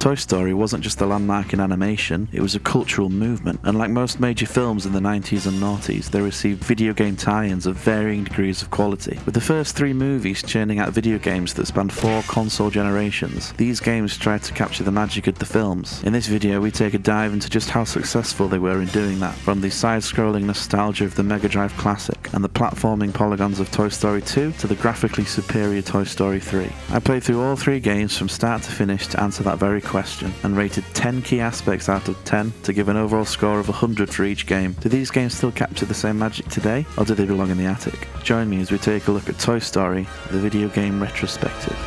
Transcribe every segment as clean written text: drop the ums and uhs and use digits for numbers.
Toy Story wasn't just a landmark in animation, it was a cultural movement, and like most major films in the 90s and noughties, they received video game tie-ins of varying degrees of quality. With the first 3 movies churning out video games that spanned 4 console generations, these games tried to capture the magic of the films. In this video, we take a dive into just how successful they were in doing that, from the side-scrolling nostalgia of the Mega Drive classic and the platforming polygons of Toy Story 2 to the graphically superior Toy Story 3. I played through all 3 games from start to finish to answer that very question, and rated 10 key aspects out of 10 to give an overall score of 100 for each game. Do these games still capture the same magic today, or do they belong in the attic? Join me as we take a look at Toy Story, the video game retrospective.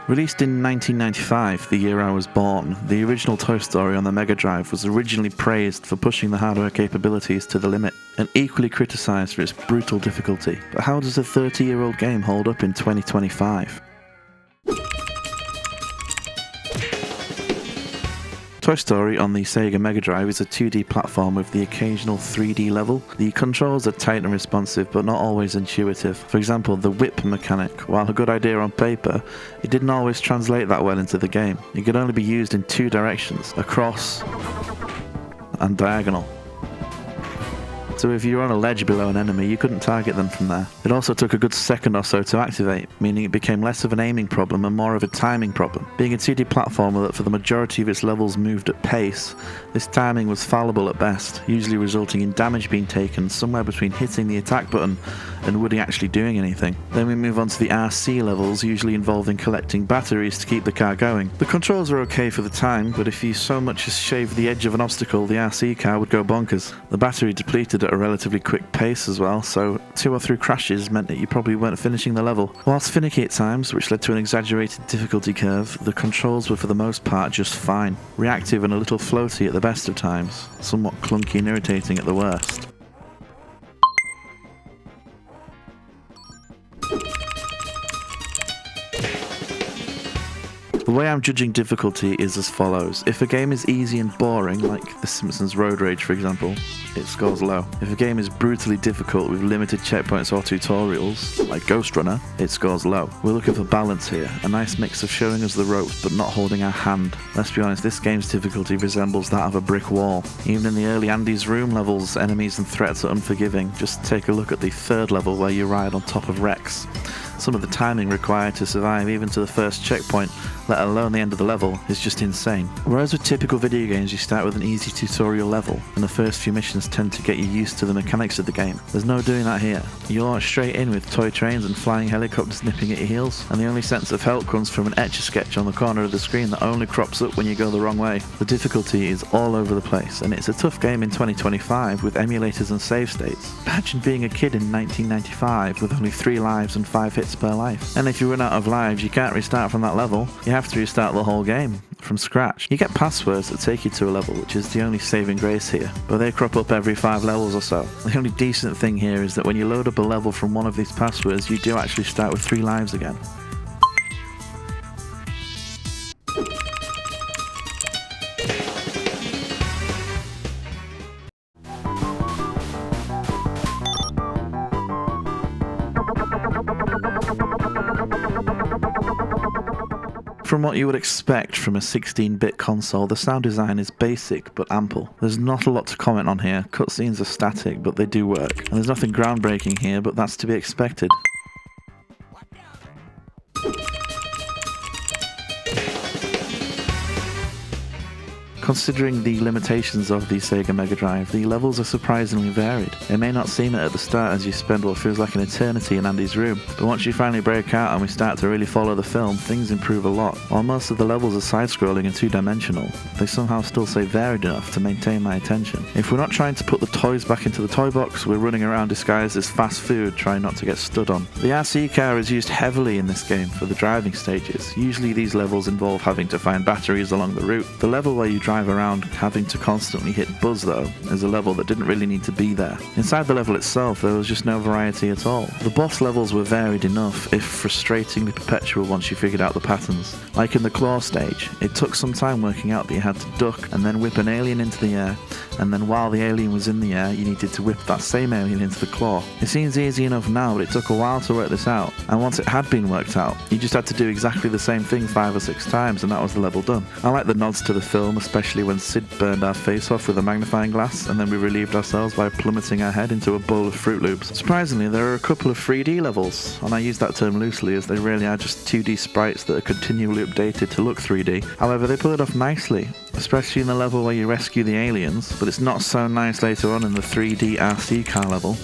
Released in 1995, the year I was born, the original Toy Story on the Mega Drive was originally praised for pushing the hardware capabilities to the limit, and equally criticised for its brutal difficulty. But how does a 30-year-old game hold up in 2025? Toy Story on the Sega Mega Drive is a 2D platform with the occasional 3D level. The controls are tight and responsive, but not always intuitive. For example, the whip mechanic, while a good idea on paper, it didn't always translate that well into the game. It could only be used in 2 directions, across and diagonal. So if you were on a ledge below an enemy, you couldn't target them from there. It also took a good second or so to activate, meaning it became less of an aiming problem and more of a timing problem. Being a 2D platformer that for the majority of its levels moved at pace, this timing was fallible at best, usually resulting in damage being taken somewhere between hitting the attack button and Woody actually doing anything. Then we move on to the RC levels, usually involving collecting batteries to keep the car going. The controls are okay for the time, but if you so much as shaved the edge of an obstacle, the RC car would go bonkers. The battery depleted at a relatively quick pace as well, so 2 or 3 crashes meant that you probably weren't finishing the level. Whilst finicky at times, which led to an exaggerated difficulty curve, the controls were for the most part just fine. Reactive and a little floaty at the best of times, somewhat clunky and irritating at the worst. The way I'm judging difficulty is as follows. If a game is easy and boring, like The Simpsons Road Rage for example, it scores low. If a game is brutally difficult with limited checkpoints or tutorials, like Ghost Runner, it scores low. We're looking for balance here, a nice mix of showing us the ropes but not holding our hand. Let's be honest, this game's difficulty resembles that of a brick wall. Even in the early Andy's Room levels, enemies and threats are unforgiving. Just take a look at the 3rd level where you ride on top of Rex. Some of the timing required to survive even to the first checkpoint, let alone the end of the level, is just insane. Whereas with typical video games you start with an easy tutorial level, and the first few missions tend to get you used to the mechanics of the game. There's no doing that here. You launch straight in with toy trains and flying helicopters nipping at your heels, and the only sense of help comes from an Etch-a-Sketch on the corner of the screen that only crops up when you go the wrong way. The difficulty is all over the place, and it's a tough game in 2025 with emulators and save states. Imagine being a kid in 1995 with only 3 lives and 5 hits per life. And if you run out of lives, you can't restart from that level. You have to restart the whole game from scratch. You get passwords that take you to a level, which is the only saving grace here, but they crop up every 5 levels or so. The only decent thing here is that when you load up a level from one of these passwords, you do actually start with 3 lives again. From what you would expect from a 16-bit console, the sound design is basic but ample. There's not a lot to comment on here. Cutscenes are static, but they do work. And there's nothing groundbreaking here, but that's to be expected. Considering the limitations of the Sega Mega Drive, the levels are surprisingly varied. It may not seem it at the start as you spend what feels like an eternity in Andy's room, but once you finally break out and we start to really follow the film, things improve a lot. While most of the levels are side-scrolling and 2-dimensional, they somehow still stay varied enough to maintain my attention. If we're not trying to put the toys back into the toy box, we're running around disguised as fast food trying not to get stood on. The RC car is used heavily in this game for the driving stages. Usually these levels involve having to find batteries along the route. The level where you drive drive around having to constantly hit Buzz though is a level that didn't really need to be there. Inside the level itself there was just no variety at all. The boss levels were varied enough, if frustratingly perpetual once you figured out the patterns. Like in the claw stage, it took some time working out that you had to duck and then whip an alien into the air, and then while the alien was in the air you needed to whip that same alien into the claw. It seems easy enough now, but it took a while to work this out, and once it had been worked out, you just had to do exactly the same thing 5 or 6 times and that was the level done. I like the nods to the film, especially when Sid burned our face off with a magnifying glass and then we relieved ourselves by plummeting our head into a bowl of Fruit Loops. Surprisingly, there are a couple of 3D levels, and I use that term loosely as they really are just 2D sprites that are continually updated to look 3D. However, they pull it off nicely, especially in the level where you rescue the aliens, but it's not so nice later on in the 3D RC car level.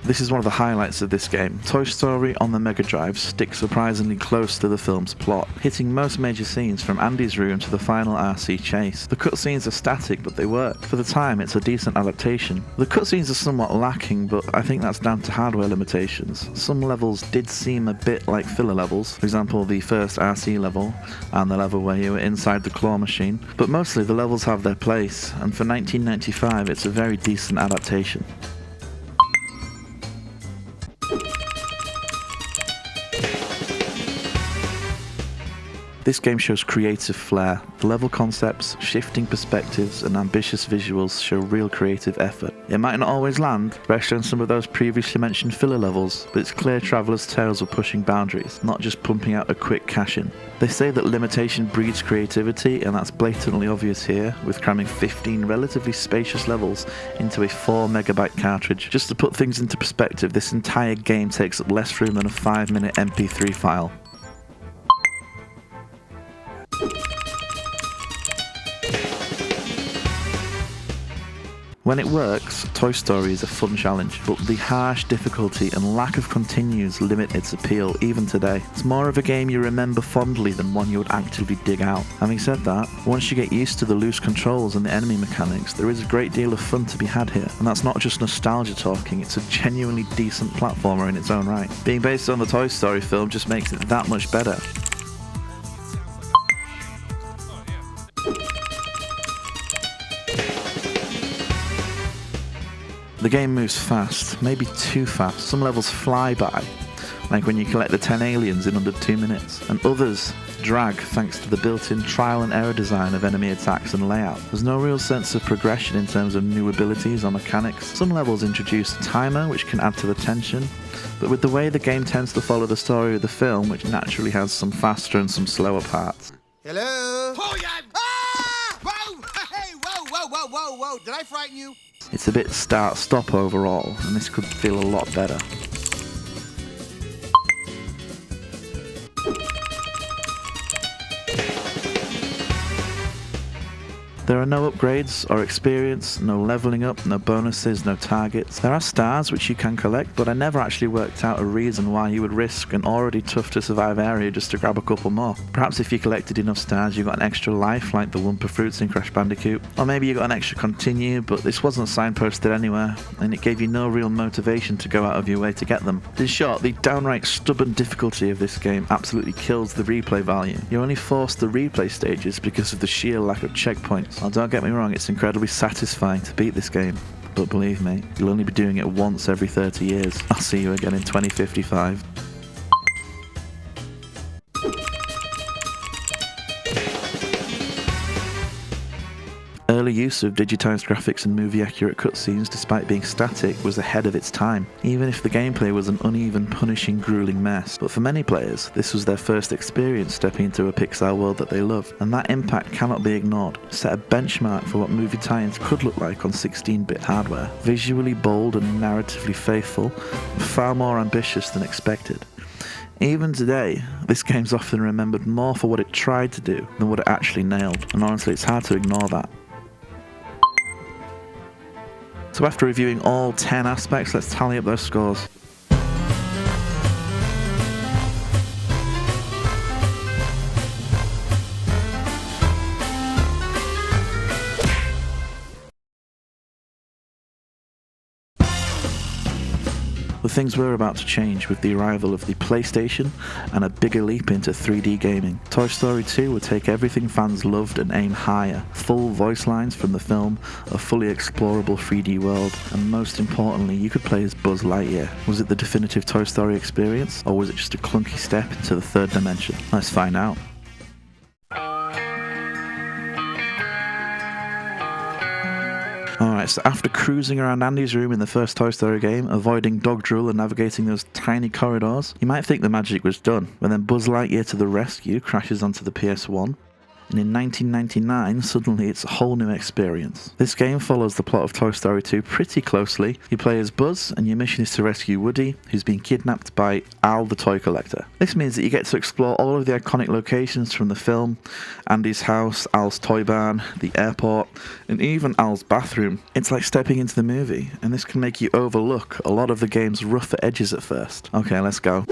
This is one of the highlights of this game. Toy Story on the Mega Drive sticks surprisingly close to the film's plot, hitting most major scenes from Andy's room to the final RC chase. The cutscenes are static, but they work. For the time, it's a decent adaptation. The cutscenes are somewhat lacking, but I think that's down to hardware limitations. Some levels did seem a bit like filler levels, for example the first RC level and the level where you were inside the claw machine, but mostly the levels have their place, and for 1995 it's a very decent adaptation. This game shows creative flair. The level concepts, shifting perspectives, and ambitious visuals show real creative effort. It might not always land, especially on some of those previously mentioned filler levels, but it's clear Traveller's Tales are pushing boundaries, not just pumping out a quick cash-in. They say that limitation breeds creativity, and that's blatantly obvious here, with cramming 15 relatively spacious levels into a 4 megabyte cartridge. Just to put things into perspective, this entire game takes up less room than a 5-minute MP3 file. When it works, Toy Story is a fun challenge, but the harsh difficulty and lack of continues limit its appeal even today. It's more of a game you remember fondly than one you would actively dig out. Having said that, once you get used to the loose controls and the enemy mechanics, there is a great deal of fun to be had here. And that's not just nostalgia talking, it's a genuinely decent platformer in its own right. Being based on the Toy Story film just makes it that much better. The game moves fast, maybe too fast. Some levels fly by, like when you collect the 10 aliens in under 2 minutes, and others drag thanks to the built-in trial and error design of enemy attacks and layout. There's no real sense of progression in terms of new abilities or mechanics. Some levels introduce a timer which can add to the tension, but with the way the game tends to follow the story of the film, which naturally has some faster and some slower parts. Hello? Oh, yeah. Ah! Whoa! Hey, whoa. Did I frighten you? It's a bit start-stop overall, and this could feel a lot better. There are no upgrades or experience, no leveling up, no bonuses, no targets. There are stars which you can collect, but I never actually worked out a reason why you would risk an already tough to survive area just to grab a couple more. Perhaps if you collected enough stars you got an extra life like the Wumpa Fruits in Crash Bandicoot, or maybe you got an extra continue, but this wasn't signposted anywhere, and it gave you no real motivation to go out of your way to get them. In short, the downright stubborn difficulty of this game absolutely kills the replay value. You're only forced to replay stages because of the sheer lack of checkpoints. Now, don't get me wrong, it's incredibly satisfying to beat this game, but believe me, you'll only be doing it once every 30 years. I'll see you again in 2055. Early use of digitized graphics and movie-accurate cutscenes, despite being static, was ahead of its time, even if the gameplay was an uneven, punishing, grueling mess. But for many players, this was their first experience stepping into a Pixar world that they love, and that impact cannot be ignored. It set a benchmark for what movie tie-ins could look like on 16-bit hardware. Visually bold and narratively faithful, far more ambitious than expected. Even today, this game's often remembered more for what it tried to do than what it actually nailed, and honestly it's hard to ignore that. So after reviewing all 10 aspects, let's tally up those scores. But things were about to change with the arrival of the PlayStation and a bigger leap into 3D gaming. Toy Story 2 would take everything fans loved and aim higher. Full voice lines from the film, a fully explorable 3D world, and most importantly, you could play as Buzz Lightyear. Was it the definitive Toy Story experience, or was it just a clunky step into the third dimension? Let's find out. Alright, so after cruising around Andy's room in the first Toy Story game, avoiding dog drool and navigating those tiny corridors, you might think the magic was done, but then Buzz Lightyear to the rescue crashes onto the PS1, and in 1999, suddenly it's a whole new experience. This game follows the plot of Toy Story 2 pretty closely. You play as Buzz, and your mission is to rescue Woody, who's been kidnapped by Al the toy collector. This means that you get to explore all of the iconic locations from the film: Andy's house, Al's toy barn, the airport, and even Al's bathroom. It's like stepping into the movie, and this can make you overlook a lot of the game's rougher edges at first. Okay, let's go.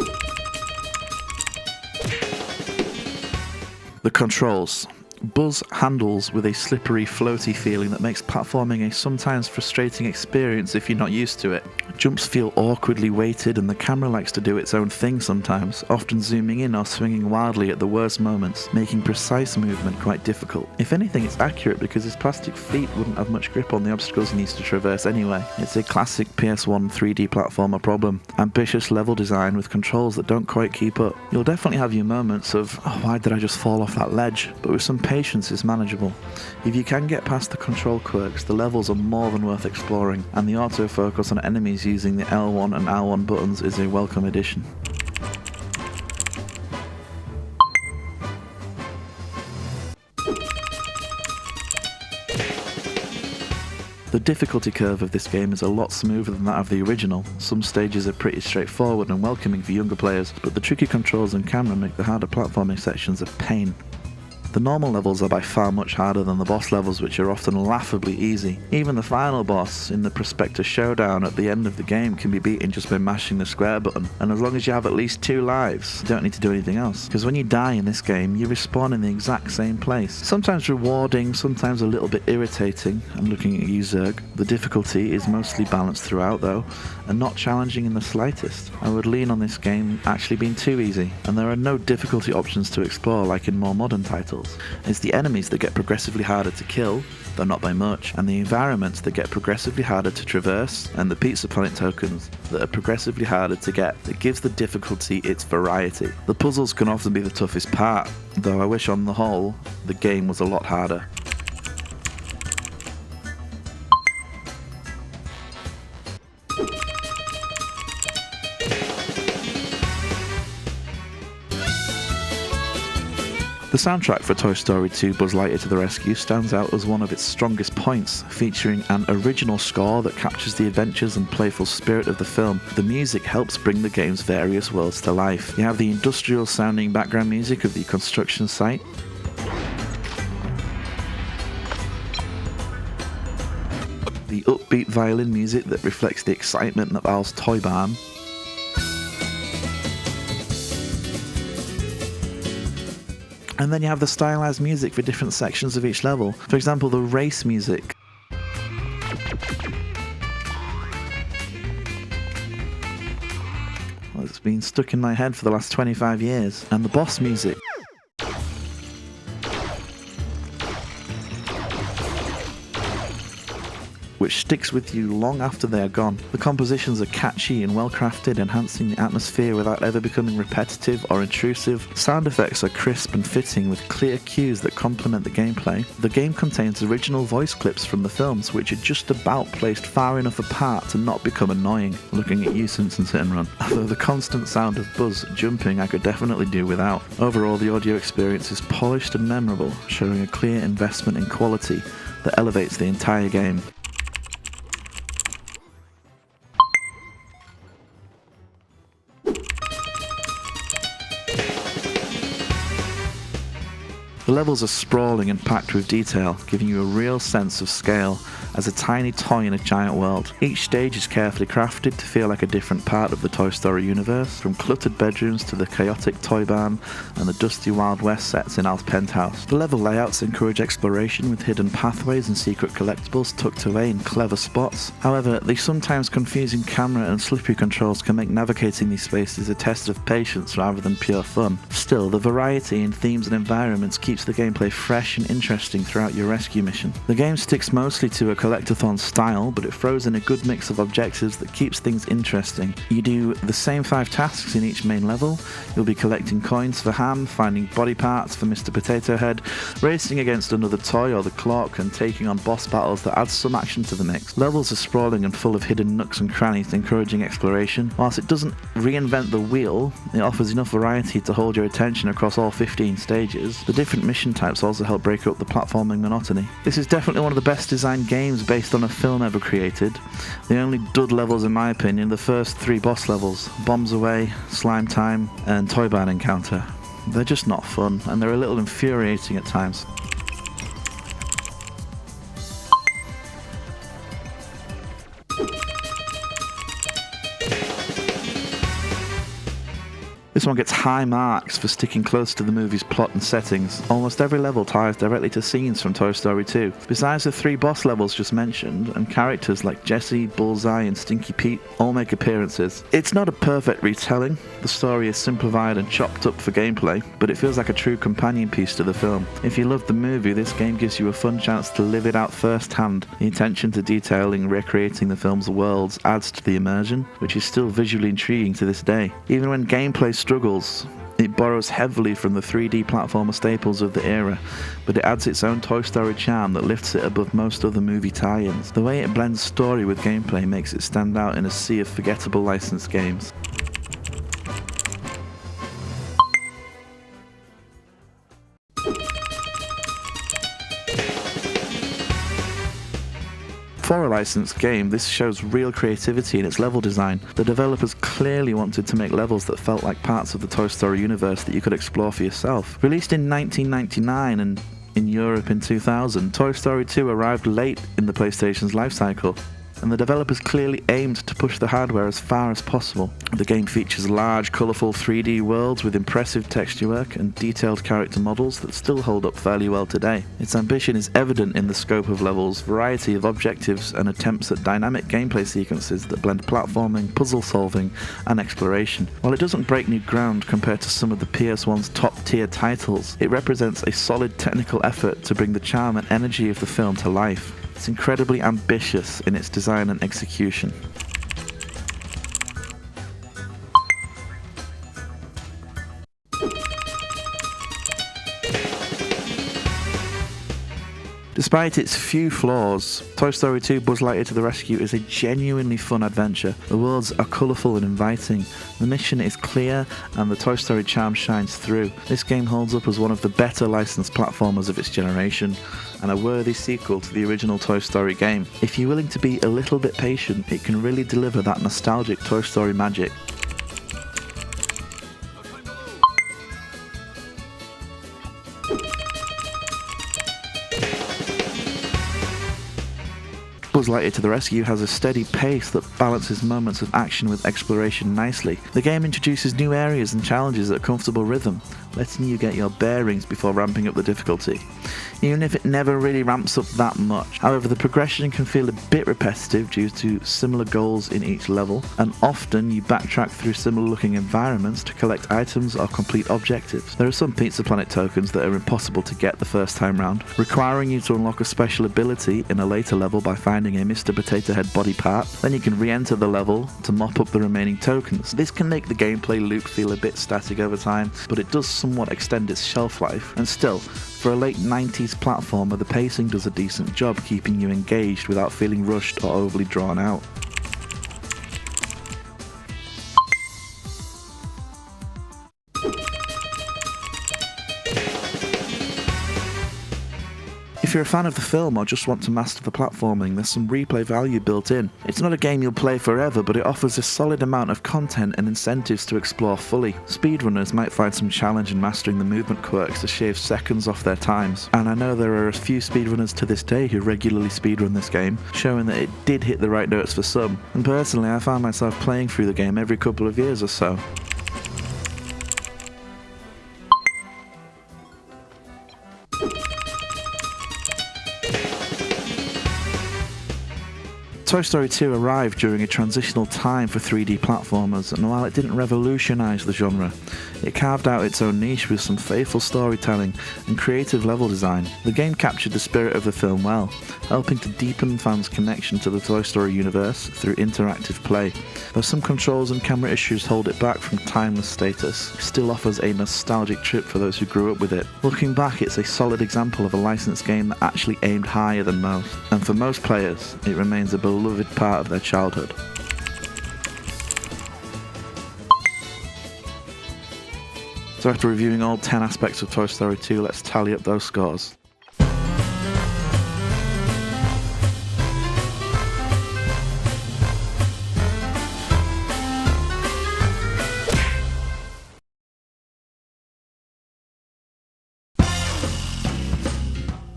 The controls. Buzz handles with a slippery, floaty feeling that makes platforming a sometimes frustrating experience if you're not used to it. Jumps feel awkwardly weighted, and the camera likes to do its own thing sometimes, often zooming in or swinging wildly at the worst moments, making precise movement quite difficult. If anything, it's accurate because his plastic feet wouldn't have much grip on the obstacles he needs to traverse anyway. It's a classic PS1 3D platformer problem. Ambitious level design with controls that don't quite keep up. You'll definitely have your moments of, oh, why did I just fall off that ledge? But with some patience, it's manageable. If you can get past the control quirks, the levels are more than worth exploring, and the autofocus on enemies using the L1 and R1 buttons is a welcome addition. The difficulty curve of this game is a lot smoother than that of the original. Some stages are pretty straightforward and welcoming for younger players, but the tricky controls and camera make the harder platforming sections a pain. The normal levels are by far much harder than the boss levels, which are often laughably easy. Even the final boss in the Prospector Showdown at the end of the game can be beaten just by mashing the square button, and as long as you have at least 2 lives, you don't need to do anything else. Because when you die in this game, you respawn in the exact same place. Sometimes rewarding, sometimes a little bit irritating. I'm looking at you, Zerg. The difficulty is mostly balanced throughout though, and not challenging in the slightest. I would lean on this game actually being too easy, and there are no difficulty options to explore like in more modern titles. It's the enemies that get progressively harder to kill, though not by much, and the environments that get progressively harder to traverse, and the Pizza Planet tokens that are progressively harder to get. That gives the difficulty its variety. The puzzles can often be the toughest part, though I wish on the whole the game was a lot harder. The soundtrack for Toy Story 2 Buzz Lightyear to the Rescue stands out as one of its strongest points, featuring an original score that captures the adventures and playful spirit of the film. The music helps bring the game's various worlds to life. You have the industrial sounding background music of the construction site, the upbeat violin music that reflects the excitement of Al's toy barn, and then you have the stylized music for different sections of each level. For example, the race music. Well, it's been stuck in my head for the last 25 years. And the boss music. Which sticks with you long after they are gone. The compositions are catchy and well crafted, enhancing the atmosphere without ever becoming repetitive or intrusive. Sound effects are crisp and fitting with clear cues that complement the gameplay. The game contains original voice clips from the films, which are just about placed far enough apart to not become annoying. Looking at you, Simpsons Hit and Run. Although the constant sound of Buzz jumping I could definitely do without. Overall, the audio experience is polished and memorable, showing a clear investment in quality that elevates the entire game. The levels are sprawling and packed with detail, giving you a real sense of scale as a tiny toy in a giant world. Each stage is carefully crafted to feel like a different part of the Toy Story universe, from cluttered bedrooms to the chaotic toy barn and the dusty Wild West sets in Al's penthouse. The level layouts encourage exploration with hidden pathways and secret collectibles tucked away in clever spots. However, the sometimes confusing camera and slippery controls can make navigating these spaces a test of patience rather than pure fun. Still, the variety in themes and environments keeps the gameplay fresh and interesting throughout your rescue mission. The game sticks mostly to a collectathon style, but it throws in a good mix of objectives that keeps things interesting. You do the same 5 tasks in each main level. You'll be collecting coins for Ham, finding body parts for Mr. Potato Head, racing against another toy or the clock, and taking on boss battles that add some action to the mix. Levels are sprawling and full of hidden nooks and crannies, encouraging exploration. Whilst it doesn't reinvent the wheel, it offers enough variety to hold your attention across all 15 stages. The different mission types also help break up the platforming monotony. This is definitely one of the best designed games based on a film ever created. The only dud levels, in my opinion, the first 3 boss levels: Bombs Away, Slime Time, and Toy Barn Encounter. They're just not fun, and they're a little infuriating at times. This one gets high marks for sticking close to the movie's plot and settings. Almost every level ties directly to scenes from Toy Story 2. Besides the 3 boss levels just mentioned, and characters like Jessie, Bullseye and Stinky Pete all make appearances. It's not a perfect retelling. The story is simplified and chopped up for gameplay, but it feels like a true companion piece to the film. If you love the movie, this game gives you a fun chance to live it out firsthand. The attention to detail in recreating the film's worlds adds to the immersion, which is still visually intriguing to this day. Even when gameplay struggles, it borrows heavily from the 3D platformer staples of the era, but it adds its own Toy Story charm that lifts it above most other movie tie-ins. The way it blends story with gameplay makes it stand out in a sea of forgettable licensed games. For a licensed game, this shows real creativity in its level design. The developers clearly wanted to make levels that felt like parts of the Toy Story universe that you could explore for yourself. Released in 1999 and in Europe in 2000, Toy Story 2 arrived late in the PlayStation's life cycle, and the developers clearly aimed to push the hardware as far as possible. The game features large, colourful 3D worlds with impressive texture work and detailed character models that still hold up fairly well today. Its ambition is evident in the scope of levels, variety of objectives, and attempts at dynamic gameplay sequences that blend platforming, puzzle solving, and exploration. While it doesn't break new ground compared to some of the PS1's top-tier titles, it represents a solid technical effort to bring the charm and energy of the film to life. It's incredibly ambitious in its design and execution. Despite its few flaws, Toy Story 2 Buzz Lightyear to the Rescue is a genuinely fun adventure. The worlds are colourful and inviting, the mission is clear, and the Toy Story charm shines through. This game holds up as one of the better licensed platformers of its generation, and a worthy sequel to the original Toy Story game. If you're willing to be a little bit patient, it can really deliver that nostalgic Toy Story magic. Buzz Lightyear to the Rescue has a steady pace that balances moments of action with exploration nicely. The game introduces new areas and challenges at a comfortable rhythm, letting you get your bearings before ramping up the difficulty, even if it never really ramps up that much. However, the progression can feel a bit repetitive due to similar goals in each level, and often you backtrack through similar looking environments to collect items or complete objectives. There are some Pizza Planet tokens that are impossible to get the first time round, requiring you to unlock a special ability in a later level by finding a Mr. Potato Head body part. Then you can re-enter the level to mop up the remaining tokens. This can make the gameplay loop feel a bit static over time, but it does somewhat extend its shelf life, and still, for a late 90s platformer, the pacing does a decent job keeping you engaged without feeling rushed or overly drawn out. If If you're a fan of the film or just want to master the platforming, there's some replay value built in. It's not a game you'll play forever, but it offers a solid amount of content and incentives to explore fully. Speedrunners might find some challenge in mastering the movement quirks to shave seconds off their times, and I know there are a few speedrunners to this day who regularly speedrun this game, showing that it did hit the right notes for some, and personally I found myself playing through the game every couple of years or so. Toy Story 2 arrived during a transitional time for 3D platformers, and while it didn't revolutionise the genre, it carved out its own niche with some faithful storytelling and creative level design. The game captured the spirit of the film well, helping to deepen fans' connection to the Toy Story universe through interactive play. Though some controls and camera issues hold it back from timeless status, it still offers a nostalgic trip for those who grew up with it. Looking back, it's a solid example of a licensed game that actually aimed higher than most, and for most players, it remains a beloved part of their childhood. So after reviewing all 10 aspects of Toy Story 2, let's tally up those scores.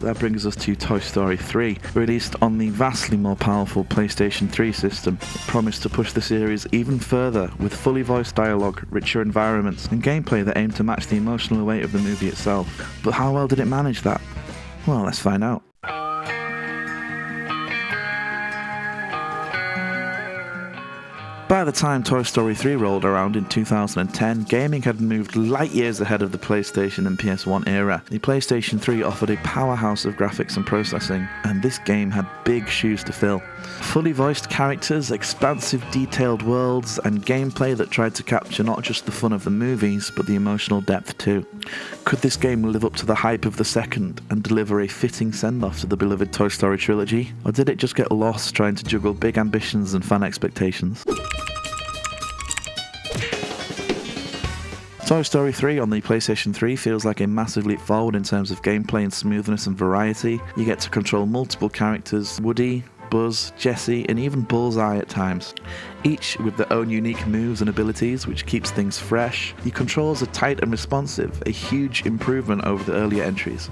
That brings us to Toy Story 3, released on the vastly more powerful PlayStation 3 system. It promised to push the series even further with fully voiced dialogue, richer environments, and gameplay that aimed to match the emotional weight of the movie itself. But how well did it manage that? Well, let's find out. By the time Toy Story 3 rolled around in 2010, gaming had moved light years ahead of the PlayStation and PS1 era. The PlayStation 3 offered a powerhouse of graphics and processing, and this game had big shoes to fill. Fully voiced characters, expansive detailed worlds, and gameplay that tried to capture not just the fun of the movies, but the emotional depth too. Could this game live up to the hype of the second and deliver a fitting send-off to the beloved Toy Story trilogy? Or did it just get lost trying to juggle big ambitions and fan expectations? Toy Story 3 on the PlayStation 3 feels like a massive leap forward in terms of gameplay and smoothness and variety. You get to control multiple characters: Woody, Buzz, Jessie, and even Bullseye at times, each with their own unique moves and abilities, which keeps things fresh. The controls are tight and responsive, a huge improvement over the earlier entries,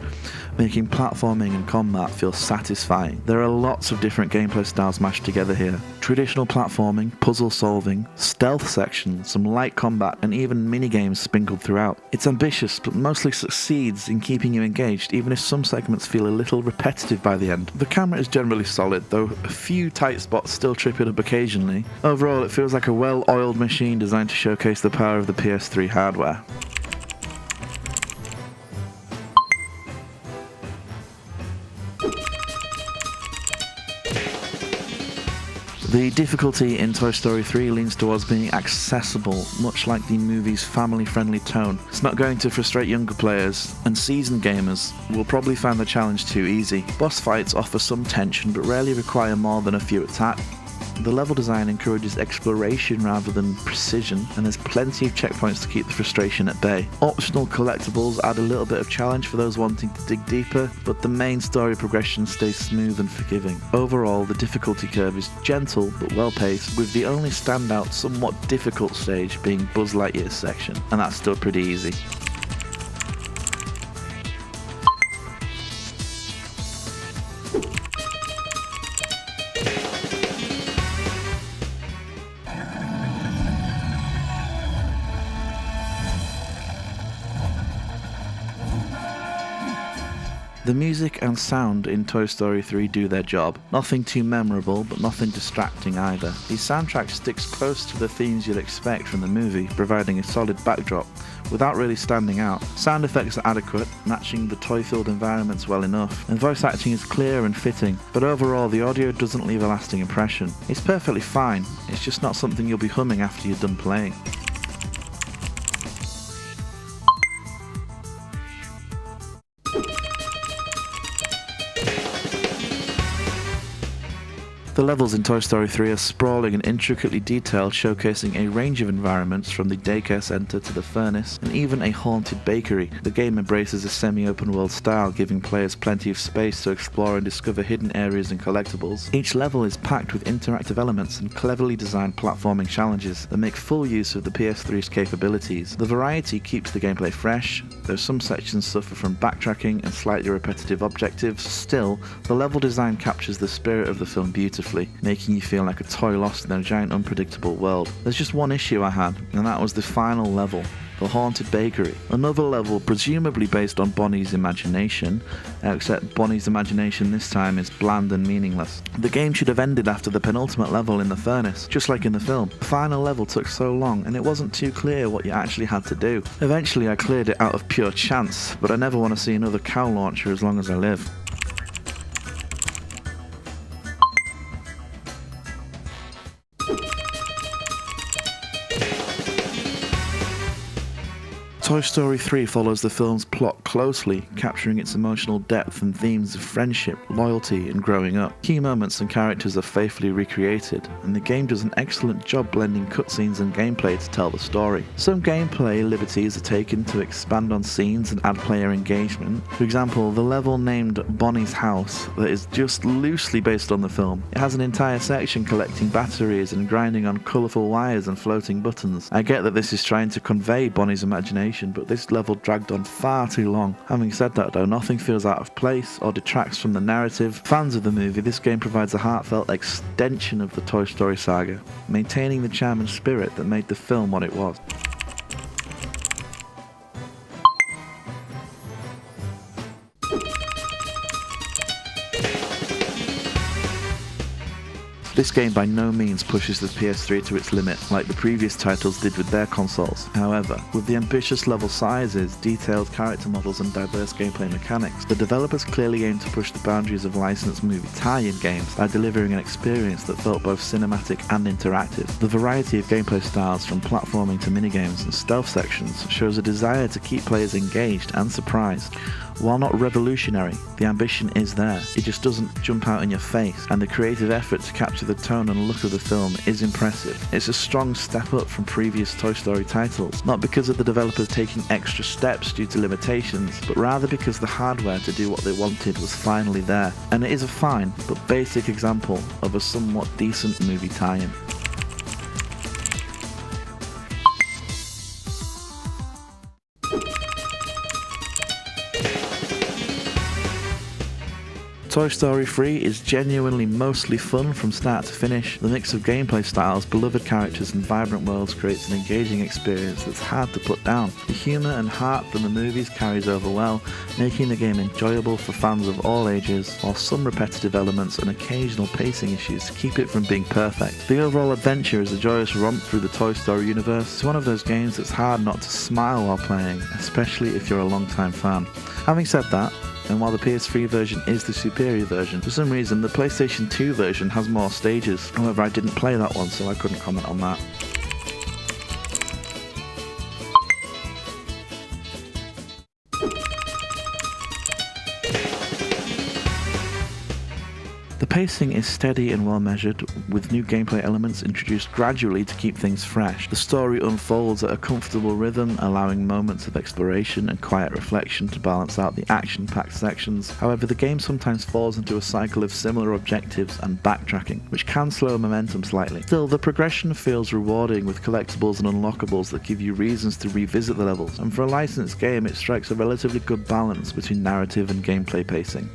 making platforming and combat feel satisfying. There are lots of different gameplay styles mashed together here. Traditional platforming, puzzle solving, stealth sections, some light combat, and even minigames sprinkled throughout. It's ambitious, but mostly succeeds in keeping you engaged, even if some segments feel a little repetitive by the end. The camera is generally solid, though a few tight spots still trip it up occasionally. Overall, it feels like a well-oiled machine designed to showcase the power of the PS3 hardware. The difficulty in Toy Story 3 leans towards being accessible, much like the movie's family-friendly tone. It's not going to frustrate younger players, and seasoned gamers will probably find the challenge too easy. Boss fights offer some tension, but rarely require more than a few attacks. The level design encourages exploration rather than precision, and there's plenty of checkpoints to keep the frustration at bay. Optional collectibles add a little bit of challenge for those wanting to dig deeper, but the main story progression stays smooth and forgiving. Overall, the difficulty curve is gentle but well paced, with the only standout, somewhat difficult stage being Buzz Lightyear's section, and that's still pretty easy. The music and sound in Toy Story 3 do their job. Nothing too memorable, but nothing distracting either. The soundtrack sticks close to the themes you'd expect from the movie, providing a solid backdrop, without really standing out. Sound effects are adequate, matching the toy-filled environments well enough, and voice acting is clear and fitting, but overall the audio doesn't leave a lasting impression. It's perfectly fine, it's just not something you'll be humming after you're done playing. The levels in Toy Story 3 are sprawling and intricately detailed, showcasing a range of environments from the daycare center to the furnace and even a haunted bakery. The game embraces a semi-open world style, giving players plenty of space to explore and discover hidden areas and collectibles. Each level is packed with interactive elements and cleverly designed platforming challenges that make full use of the PS3's capabilities. The variety keeps the gameplay fresh, though some sections suffer from backtracking and slightly repetitive objectives. Still, the level design captures the spirit of the film beautifully, making you feel like a toy lost in a giant unpredictable world. There's just one issue I had, and that was the final level, the haunted bakery. Another level presumably based on Bonnie's imagination, except Bonnie's imagination this time is bland and meaningless. The game should have ended after the penultimate level in the furnace, just like in the film. The final level took so long and it wasn't too clear what you actually had to do. Eventually I cleared it out of pure chance, but I never want to see another cow launcher as long as I live. Toy Story 3 follows the film's plot closely, capturing its emotional depth and themes of friendship, loyalty, and growing up. Key moments and characters are faithfully recreated, and the game does an excellent job blending cutscenes and gameplay to tell the story. Some gameplay liberties are taken to expand on scenes and add player engagement. For example, the level named Bonnie's House that is just loosely based on the film. It has an entire section collecting batteries and grinding on colourful wires and floating buttons. I get that this is trying to convey Bonnie's imagination, but this level dragged on far too long. Having said that though, nothing feels out of place or detracts from the narrative. Fans of the movie, this game provides a heartfelt extension of the Toy Story saga, maintaining the charm and spirit that made the film what it was. This game by no means pushes the PS3 to its limit like the previous titles did with their consoles. However, with the ambitious level sizes, detailed character models and diverse gameplay mechanics, the developers clearly aim to push the boundaries of licensed movie tie-in games by delivering an experience that felt both cinematic and interactive. The variety of gameplay styles, from platforming to minigames and stealth sections, shows a desire to keep players engaged and surprised. While not revolutionary, the ambition is there. It just doesn't jump out in your face, and the creative effort to capture the tone and look of the film is impressive. It's a strong step up from previous Toy Story titles, not because of the developers taking extra steps due to limitations, but rather because the hardware to do what they wanted was finally there. And it is a fine, but basic example of a somewhat decent movie tie-in. Toy Story 3 is genuinely mostly fun from start to finish. The mix of gameplay styles, beloved characters and vibrant worlds creates an engaging experience that's hard to put down. The humour and heart from the movies carries over well, making the game enjoyable for fans of all ages, while some repetitive elements and occasional pacing issues keep it from being perfect. The overall adventure is a joyous romp through the Toy Story universe. It's one of those games that's hard not to smile while playing, especially if you're a long-time fan. Having said that, and while the PS3 version is the superior version, for some reason the PlayStation 2 version has more stages. However, I didn't play that one, so I couldn't comment on that. The pacing is steady and well measured, with new gameplay elements introduced gradually to keep things fresh. The story unfolds at a comfortable rhythm, allowing moments of exploration and quiet reflection to balance out the action-packed sections. However, the game sometimes falls into a cycle of similar objectives and backtracking, which can slow momentum slightly. Still, the progression feels rewarding, with collectibles and unlockables that give you reasons to revisit the levels, and for a licensed game it strikes a relatively good balance between narrative and gameplay pacing.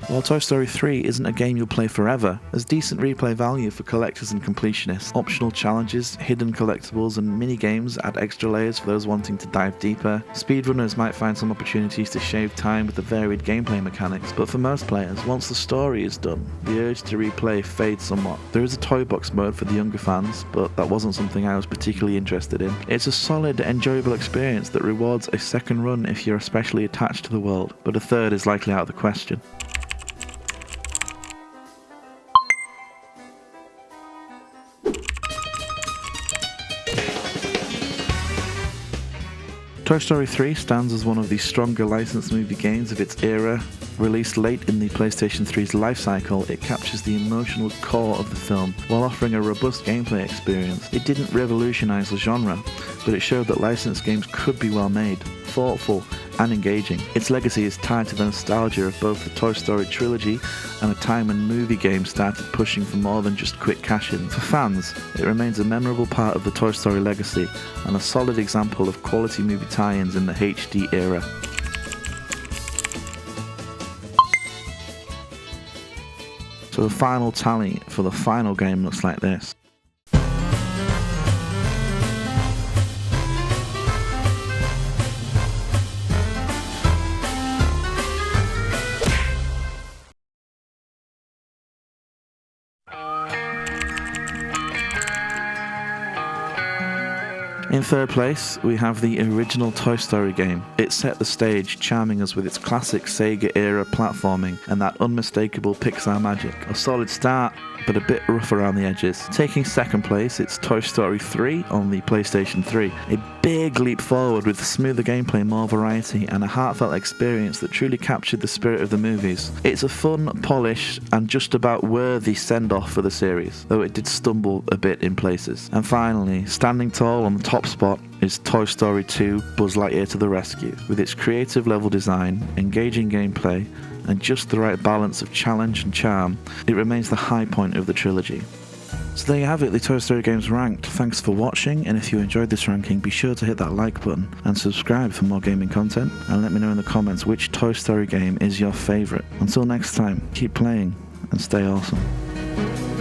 While Toy Story 3 isn't a game you'll play forever, there's decent replay value for collectors and completionists. Optional challenges, hidden collectibles, and mini-games add extra layers for those wanting to dive deeper. Speedrunners might find some opportunities to shave time with the varied gameplay mechanics, but for most players, once the story is done, the urge to replay fades somewhat. There is a toy box mode for the younger fans, but that wasn't something I was particularly interested in. It's a solid, enjoyable experience that rewards a second run if you're especially attached to the world, but a third is likely out of the question. Toy Story 3 stands as one of the stronger licensed movie games of its era. Released late in the PlayStation 3's life cycle, it captures the emotional core of the film while offering a robust gameplay experience. It didn't revolutionize the genre, but it showed that licensed games could be well made, thoughtful, and engaging. Its legacy is tied to the nostalgia of both the Toy Story trilogy and a time when movie games started pushing for more than just quick cash-ins. For fans, it remains a memorable part of the Toy Story legacy and a solid example of quality movie tie-ins in the HD era. So the final tally for the final game looks like this. In third place, we have the original Toy Story game. It set the stage, charming us with its classic Sega-era platforming and that unmistakable Pixar magic. A solid start, but a bit rough around the edges. Taking second place, it's Toy Story 3 on the PlayStation 3. A big leap forward with smoother gameplay, more variety, and a heartfelt experience that truly captured the spirit of the movies. It's a fun, polished, and just about worthy send-off for the series, though it did stumble a bit in places. And finally, standing tall on the top spot is Toy Story 2 Buzz Lightyear to the Rescue. With its creative level design, engaging gameplay, and just the right balance of challenge and charm, it remains the high point of the trilogy. So there you have it, the Toy Story games ranked. Thanks for watching, and if you enjoyed this ranking, be sure to hit that like button and subscribe for more gaming content, and let me know in the comments which Toy Story game is your favourite. Until next time, keep playing and stay awesome.